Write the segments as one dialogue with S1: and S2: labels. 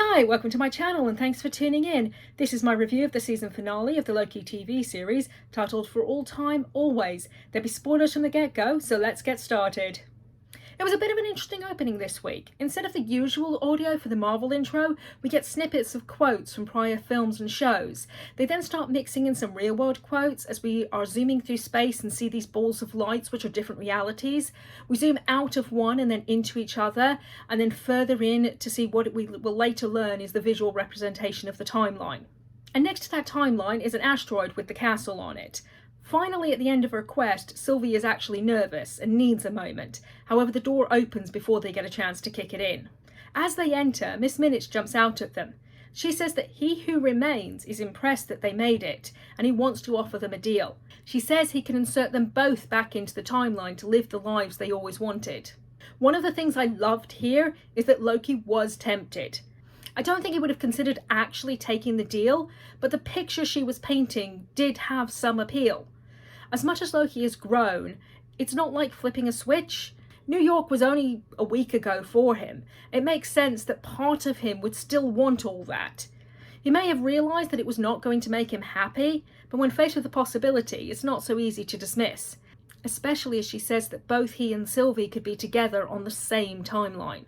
S1: Hi, welcome to my channel and thanks for tuning in. This is my review of the season finale of the Loki TV series, titled For All Time, Always. There'll be spoilers from the get-go, so let's get started. It was a bit of an interesting opening this week. Instead of the usual audio for the Marvel intro, we get snippets of quotes from prior films and shows. They then start mixing in some real-world quotes as we are zooming through space and see these balls of lights which are different realities. We zoom out of one and then into each other, and then further in to see what we will later learn is the visual representation of the timeline. And next to that timeline is an asteroid with the castle on it. Finally, at the end of her quest, Sylvie is actually nervous and needs a moment. However, the door opens before they get a chance to kick it in. As they enter, Miss Minutes jumps out at them. She says that he who remains is impressed that they made it, and he wants to offer them a deal. She says he can insert them both back into the timeline to live the lives they always wanted. One of the things I loved here is that Loki was tempted. I don't think he would have considered actually taking the deal, but the picture she was painting did have some appeal. As much as Loki has grown, it's not like flipping a switch. New York was only a week ago for him. It makes sense that part of him would still want all that. He may have realised that it was not going to make him happy, but when faced with the possibility, it's not so easy to dismiss, especially as she says that both he and Sylvie could be together on the same timeline.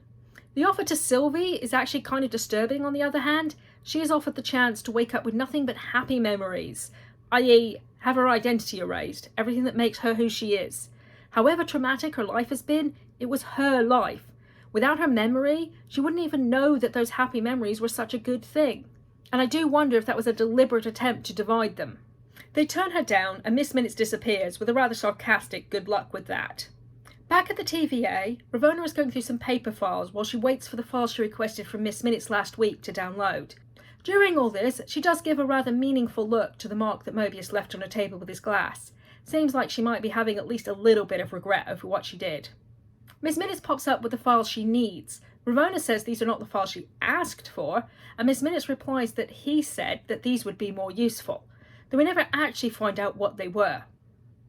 S1: The offer to Sylvie is actually kind of disturbing on the other hand. She is offered the chance to wake up with nothing but happy memories, i.e. have her identity erased, everything that makes her who she is. However traumatic her life has been, it was her life. Without her memory, she wouldn't even know that those happy memories were such a good thing. And I do wonder if that was a deliberate attempt to divide them. They turn her down and Miss Minutes disappears with a rather sarcastic good luck with that. Back at the TVA, Ravonna is going through some paper files while she waits for the files she requested from Miss Minutes last week to download. During all this, she does give a rather meaningful look to the mark that Mobius left on her table with his glass. Seems like she might be having at least a little bit of regret over what she did. Miss Minutes pops up with the files she needs. Ravonna says these are not the files she asked for, and Miss Minutes replies that he said that these would be more useful, though we never actually find out what they were.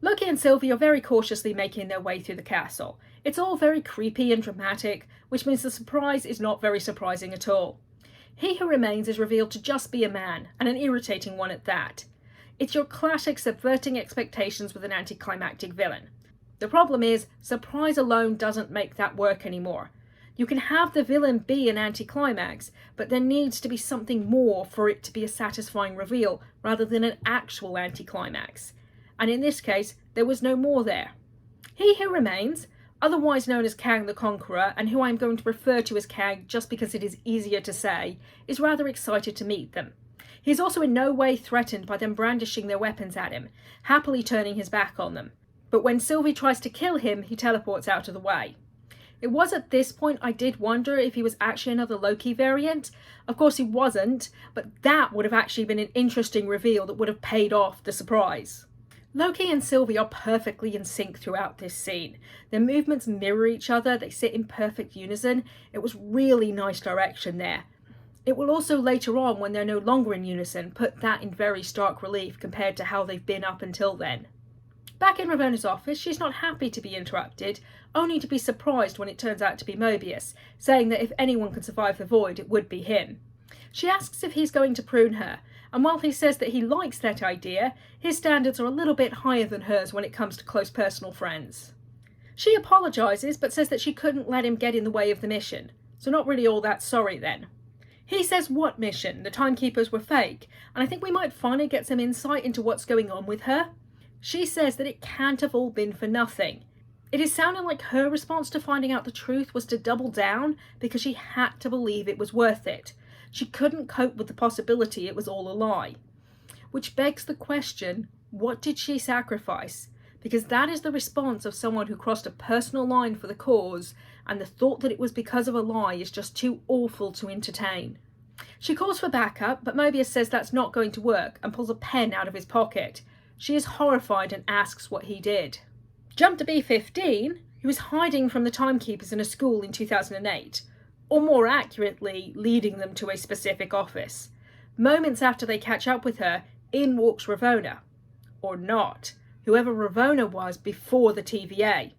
S1: Loki and Sylvie are very cautiously making their way through the castle. It's all very creepy and dramatic, which means the surprise is not very surprising at all. He who remains is revealed to just be a man, and an irritating one at that. It's your classic subverting expectations with an anticlimactic villain. The problem is, surprise alone doesn't make that work anymore. You can have the villain be an anticlimax, but there needs to be something more for it to be a satisfying reveal, rather than an actual anticlimax. And in this case, there was no more there. He who remains, otherwise known as Kang the Conqueror, and who I am going to refer to as Kang just because it is easier to say, is rather excited to meet them. He is also in no way threatened by them brandishing their weapons at him, happily turning his back on them. But when Sylvie tries to kill him, he teleports out of the way. It was at this point I did wonder if he was actually another Loki variant. Of course he wasn't, but that would have actually been an interesting reveal that would have paid off the surprise. Loki and Sylvie are perfectly in sync throughout this scene. Their movements mirror each other, they sit in perfect unison. It was really nice direction there. It will also later on, when they're no longer in unison, put that in very stark relief compared to how they've been up until then. Back in Ravonna's office, she's not happy to be interrupted, only to be surprised when it turns out to be Mobius, saying that if anyone could survive the void, it would be him. She asks if he's going to prune her, and while he says that he likes that idea, his standards are a little bit higher than hers when it comes to close personal friends. She apologises, but says that she couldn't let him get in the way of the mission, so not really all that sorry then. He says what mission? The timekeepers were fake, and I think we might finally get some insight into what's going on with her. She says that it can't have all been for nothing. It is sounding like her response to finding out the truth was to double down because she had to believe it was worth it. She couldn't cope with the possibility it was all a lie. Which begs the question, what did she sacrifice? Because that is the response of someone who crossed a personal line for the cause, and the thought that it was because of a lie is just too awful to entertain. She calls for backup, but Mobius says that's not going to work and pulls a pen out of his pocket. She is horrified and asks what he did. Jump to B15, he was hiding from the timekeepers in a school in 2008. Or more accurately, leading them to a specific office. Moments after they catch up with her, in walks Ravonna. Or not. Whoever Ravonna was before the TVA.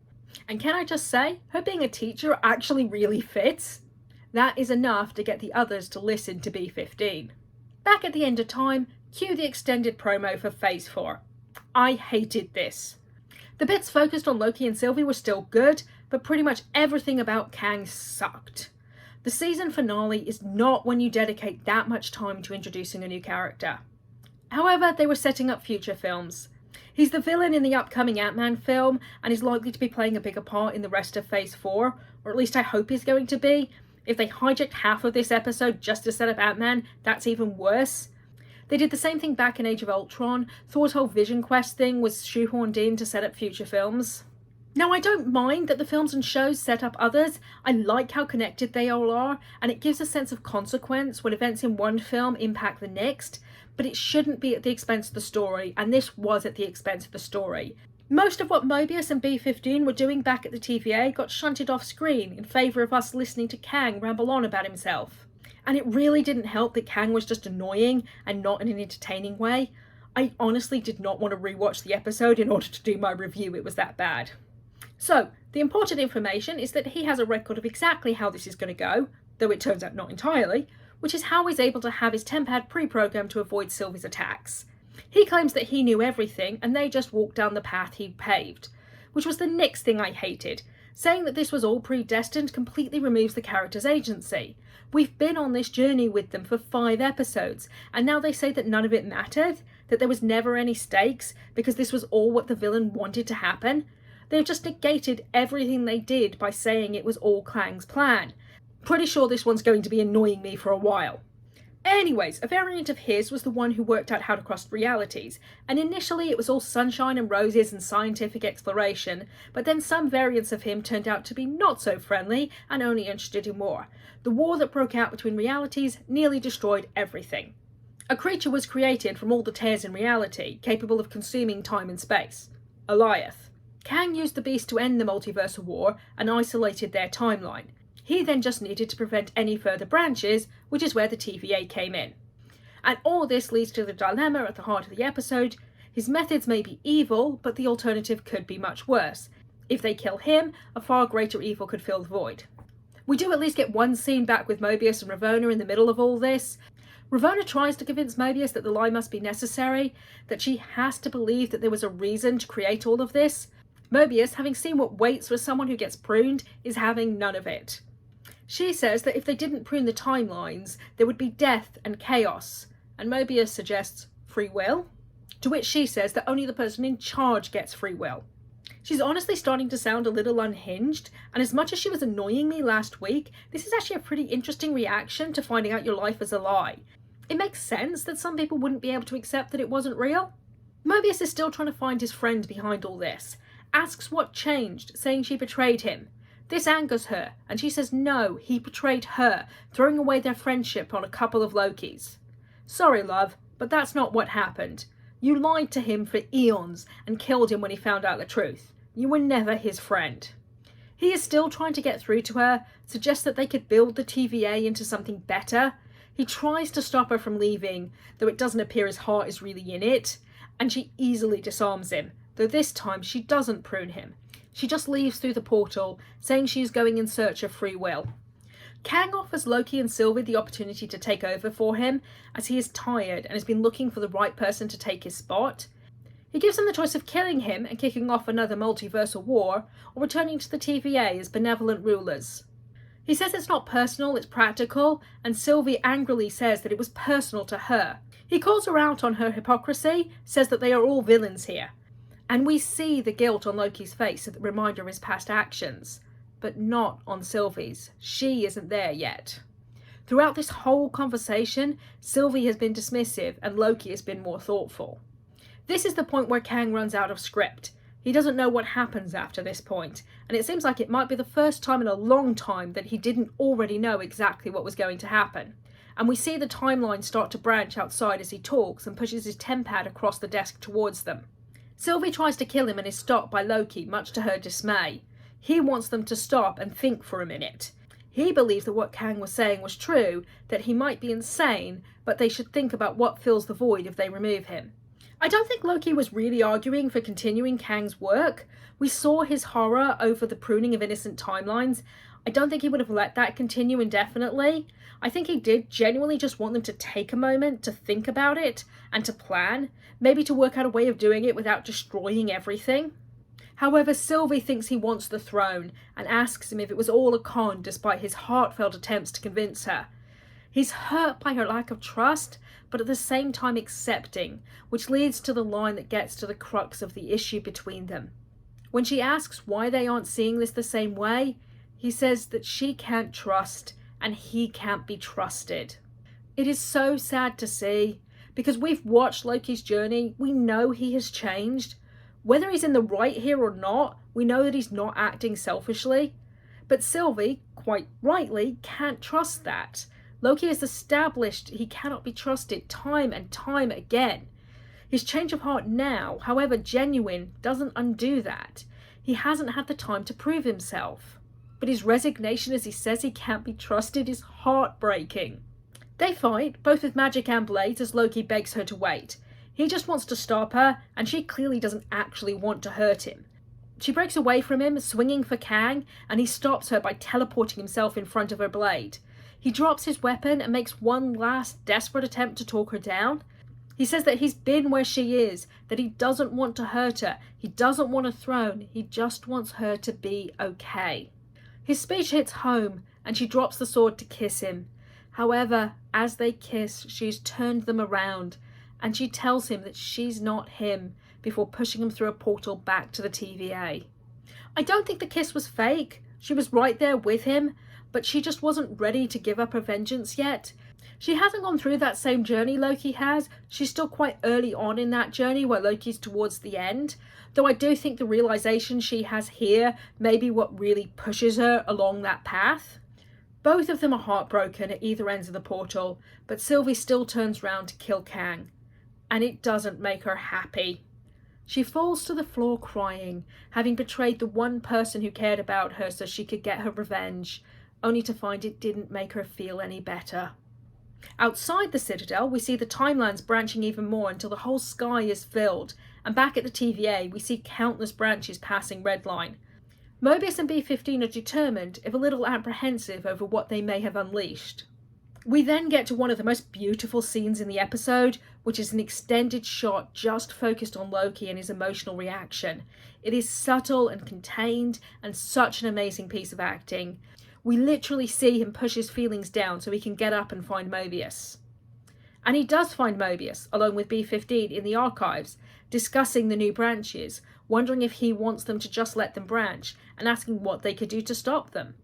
S1: And can I just say, her being a teacher actually really fits. That is enough to get the others to listen to B15. Back at the end of time, cue the extended promo for Phase 4. I hated this. The bits focused on Loki and Sylvie were still good, but pretty much everything about Kang sucked. The season finale is not when you dedicate that much time to introducing a new character. However, they were setting up future films. He's the villain in the upcoming Ant-Man film, and is likely to be playing a bigger part in the rest of Phase 4, or at least I hope he's going to be. If they hijacked half of this episode just to set up Ant-Man, that's even worse. They did the same thing back in Age of Ultron. Thor's whole Vision Quest thing was shoehorned in to set up future films. Now, I don't mind that the films and shows set up others. I like how connected they all are, and it gives a sense of consequence when events in one film impact the next, but it shouldn't be at the expense of the story, and this was at the expense of the story. Most of what Mobius and B15 were doing back at the TVA got shunted off screen in favour of us listening to Kang ramble on about himself. And it really didn't help that Kang was just annoying and not in an entertaining way. I honestly did not want to rewatch the episode in order to do my review, it was that bad. So, the important information is that he has a record of exactly how this is going to go, though it turns out not entirely, which is how he's able to have his tempad pre-programmed to avoid Sylvie's attacks. He claims that he knew everything and they just walked down the path he paved, which was the next thing I hated. Saying that this was all predestined completely removes the character's agency. We've been on this journey with them for 5 episodes, and now they say that none of it mattered, that there was never any stakes, because this was all what the villain wanted to happen. They've just negated everything they did by saying it was all Kang's plan. Pretty sure this one's going to be annoying me for a while. Anyways, a variant of his was the one who worked out how to cross realities, and initially it was all sunshine and roses and scientific exploration, but then some variants of him turned out to be not so friendly and only interested in war. The war that broke out between realities nearly destroyed everything. A creature was created from all the tears in reality, capable of consuming time and space. Alioth. Kang used the beast to end the multiversal war and isolated their timeline. He then just needed to prevent any further branches, which is where the TVA came in. And all this leads to the dilemma at the heart of the episode. His methods may be evil, but the alternative could be much worse. If they kill him, a far greater evil could fill the void. We do at least get one scene back with Mobius and Ravonna in the middle of all this. Ravonna tries to convince Mobius that the lie must be necessary, that she has to believe that there was a reason to create all of this. Mobius, having seen what waits for someone who gets pruned, is having none of it. She says that if they didn't prune the timelines, there would be death and chaos, and Mobius suggests free will, to which she says that only the person in charge gets free will. She's honestly starting to sound a little unhinged, and as much as she was annoying me last week, this is actually a pretty interesting reaction to finding out your life is a lie. It makes sense that some people wouldn't be able to accept that it wasn't real. Mobius is still trying to find his friend behind all this, asks what changed, saying she betrayed him. This angers her, and she says no, he betrayed her, throwing away their friendship on a couple of Lokis. Sorry, love, but that's not what happened. You lied to him for eons and killed him when he found out the truth. You were never his friend. He is still trying to get through to her, suggests that they could build the TVA into something better. He tries to stop her from leaving, though it doesn't appear his heart is really in it, and she easily disarms him, though this time she doesn't prune him. She just leaves through the portal, saying she is going in search of free will. Kang offers Loki and Sylvie the opportunity to take over for him, as he is tired and has been looking for the right person to take his spot. He gives them the choice of killing him and kicking off another multiversal war, or returning to the TVA as benevolent rulers. He says it's not personal, it's practical, and Sylvie angrily says that it was personal to her. He calls her out on her hypocrisy, says that they are all villains here. And we see the guilt on Loki's face as a reminder of his past actions, but not on Sylvie's. She isn't there yet. Throughout this whole conversation, Sylvie has been dismissive and Loki has been more thoughtful. This is the point where Kang runs out of script. He doesn't know what happens after this point, and it seems like it might be the first time in a long time that he didn't already know exactly what was going to happen. And we see the timeline start to branch outside as he talks and pushes his tempad across the desk towards them. Sylvie tries to kill him and is stopped by Loki, much to her dismay. He wants them to stop and think for a minute. He believes that what Kang was saying was true, that he might be insane, but they should think about what fills the void if they remove him. I don't think Loki was really arguing for continuing Kang's work. We saw his horror over the pruning of innocent timelines. I don't think he would have let that continue indefinitely. I think he did genuinely just want them to take a moment to think about it and to plan, maybe to work out a way of doing it without destroying everything. However, Sylvie thinks he wants the throne and asks him if it was all a con despite his heartfelt attempts to convince her. He's hurt by her lack of trust, but at the same time accepting, which leads to the line that gets to the crux of the issue between them. When she asks why they aren't seeing this the same way, he says that she can't trust and he can't be trusted. It is so sad to see, because we've watched Loki's journey, we know he has changed. Whether he's in the right here or not, we know that he's not acting selfishly. But Sylvie, quite rightly, can't trust that. Loki has established he cannot be trusted time and time again. His change of heart now, however genuine, doesn't undo that. He hasn't had the time to prove himself. But his resignation as he says he can't be trusted is heartbreaking. They fight, both with magic and blades, as Loki begs her to wait. He just wants to stop her, and she clearly doesn't actually want to hurt him. She breaks away from him, swinging for Kang, and he stops her by teleporting himself in front of her blade. He drops his weapon and makes one last desperate attempt to talk her down. He says that he's been where she is, that he doesn't want to hurt her, he doesn't want a throne, he just wants her to be okay. His speech hits home, and she drops the sword to kiss him. However, as they kiss, she's turned them around, and she tells him that she's not him before pushing him through a portal back to the TVA. I don't think the kiss was fake. She was right there with him, but she just wasn't ready to give up her vengeance yet. She hasn't gone through that same journey Loki has. She's still quite early on in that journey where Loki's towards the end, though I do think the realization she has here may be what really pushes her along that path. Both of them are heartbroken at either ends of the portal, but Sylvie still turns round to kill Kang. And it doesn't make her happy. She falls to the floor crying, having betrayed the one person who cared about her so she could get her revenge, only to find it didn't make her feel any better. Outside the Citadel, we see the timelines branching even more until the whole sky is filled, and back at the TVA we see countless branches passing Red Line. Mobius and B-15 are determined, if a little apprehensive over what they may have unleashed. We then get to one of the most beautiful scenes in the episode, which is an extended shot just focused on Loki and his emotional reaction. It is subtle and contained, and such an amazing piece of acting. We literally see him push his feelings down so he can get up and find Mobius. And he does find Mobius, along with B-15, in the archives, discussing the new branches, wondering if he wants them to just let them branch, and asking what they could do to stop them.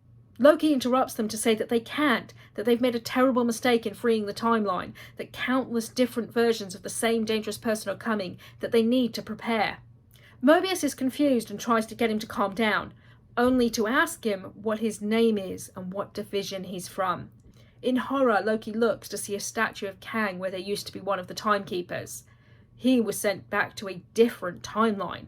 S1: Loki interrupts them to say that they can't, that they've made a terrible mistake in freeing the timeline, that countless different versions of the same dangerous person are coming, that they need to prepare. Mobius is confused and tries to get him to calm down, only to ask him what his name is and what division he's from. In horror, Loki looks to see a statue of Kang where there used to be one of the timekeepers. He was sent back to a different timeline.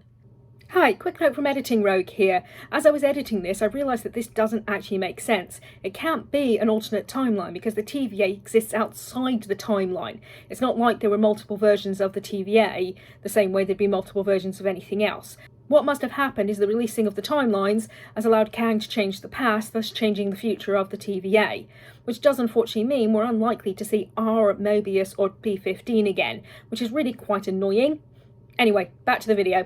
S1: Hi, quick note from Editing Rogue here. As I was editing this, I realised that this doesn't actually make sense. It can't be an alternate timeline because the TVA exists outside the timeline. It's not like there were multiple versions of the TVA, the same way there'd be multiple versions of anything else. What must have happened is the releasing of the timelines has allowed Kang to change the past, thus changing the future of the TVA, which does unfortunately mean we're unlikely to see our Mobius or P15 again, which is really quite annoying. Anyway, back to the video.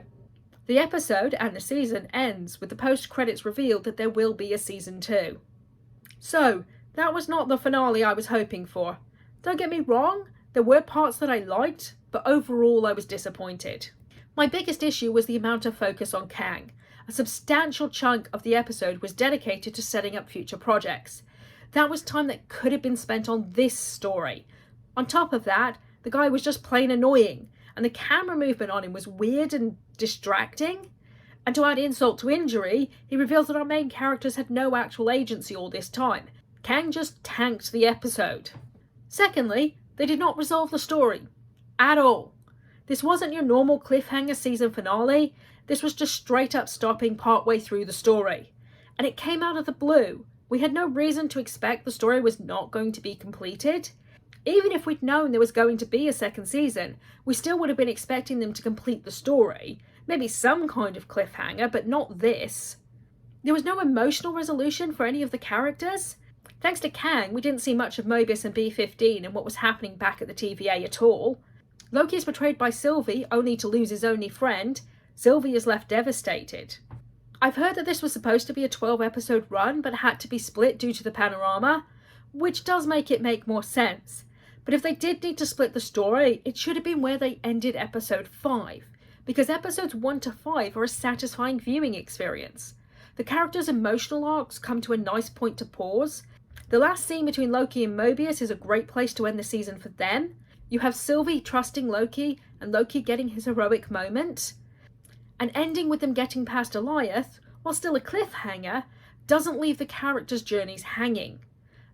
S1: The episode and the season ends with the post-credits reveal that there will be a season 2. So, that was not the finale I was hoping for. Don't get me wrong, there were parts that I liked, but overall I was disappointed. My biggest issue was the amount of focus on Kang. A substantial chunk of the episode was dedicated to setting up future projects. That was time that could have been spent on this story. On top of that, the guy was just plain annoying, and the camera movement on him was weird and distracting. And to add insult to injury, he reveals that our main characters had no actual agency all this time. Kang just tanked the episode. Secondly, they did not resolve the story. At all. This wasn't your normal cliffhanger season finale. This was just straight up stopping partway through the story. And it came out of the blue. We had no reason to expect the story was not going to be completed. Even if we'd known there was going to be a second season, we still would have been expecting them to complete the story. Maybe some kind of cliffhanger, but not this. There was no emotional resolution for any of the characters. Thanks to Kang, we didn't see much of Mobius and B-15 and what was happening back at the TVA at all. Loki is betrayed by Sylvie, only to lose his only friend. Sylvie is left devastated. I've heard that this was supposed to be a 12-episode run, but had to be split due to the panorama, which does make it make more sense. But if they did need to split the story, it should have been where they ended episode 5, because episodes 1 to 5 are a satisfying viewing experience. The characters' emotional arcs come to a nice point to pause. The last scene between Loki and Mobius is a great place to end the season for them. You have Sylvie trusting Loki and Loki getting his heroic moment. And ending with them getting past Goliath, while still a cliffhanger, doesn't leave the characters' journeys hanging.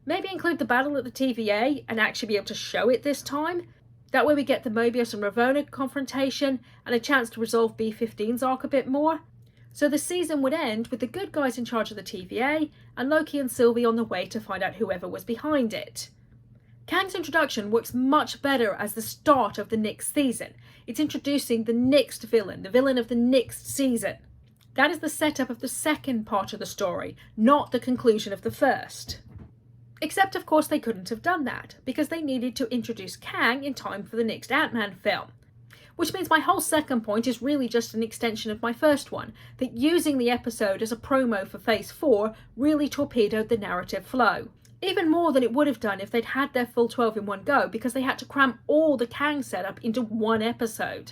S1: Maybe include the battle at the TVA and actually be able to show it this time. That way we get the Mobius and Ravonna confrontation and a chance to resolve B-15's arc a bit more. So the season would end with the good guys in charge of the TVA and Loki and Sylvie on the way to find out whoever was behind it. Kang's introduction works much better as the start of the next season. It's introducing the next villain, the villain of the next season. That is the setup of the second part of the story, not the conclusion of the first. Except, of course, they couldn't have done that, because they needed to introduce Kang in time for the next Ant-Man film. Which means my whole second point is really just an extension of my first one, that using the episode as a promo for Phase 4 really torpedoed the narrative flow. Even more than it would have done if they'd had their full 12 in one go, because they had to cram all the Kang setup into one episode.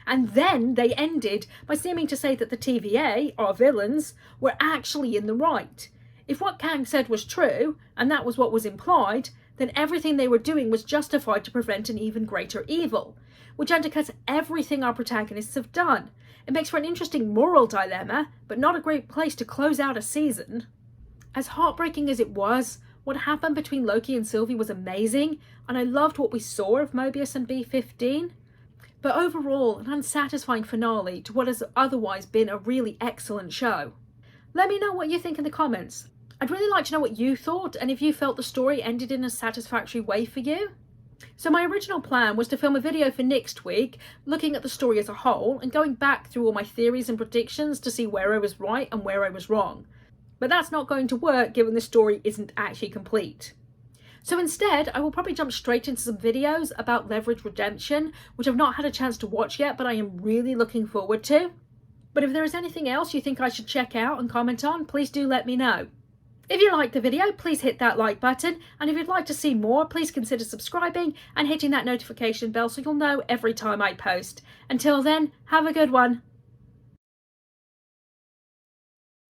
S1: And then they ended by seeming to say that the TVA, our villains, were actually in the right. If what Kang said was true, and that was what was implied, then everything they were doing was justified to prevent an even greater evil, which undercuts everything our protagonists have done. It makes for an interesting moral dilemma, but not a great place to close out a season. As heartbreaking as it was, what happened between Loki and Sylvie was amazing, and I loved what we saw of Mobius and B-15. But overall, an unsatisfying finale to what has otherwise been a really excellent show. Let me know what you think in the comments. I'd really like to know what you thought and if you felt the story ended in a satisfactory way for you. So my original plan was to film a video for next week, looking at the story as a whole and going back through all my theories and predictions to see where I was right and where I was wrong. But that's not going to work given the story isn't actually complete. So instead, I will probably jump straight into some videos about Leverage Redemption, which I've not had a chance to watch yet, but I am really looking forward to. But if there is anything else you think I should check out and comment on, please do let me know. If you liked the video, please hit that like button, and if you'd like to see more, please consider subscribing and hitting that notification bell so you'll know every time I post. Until then, have a good one.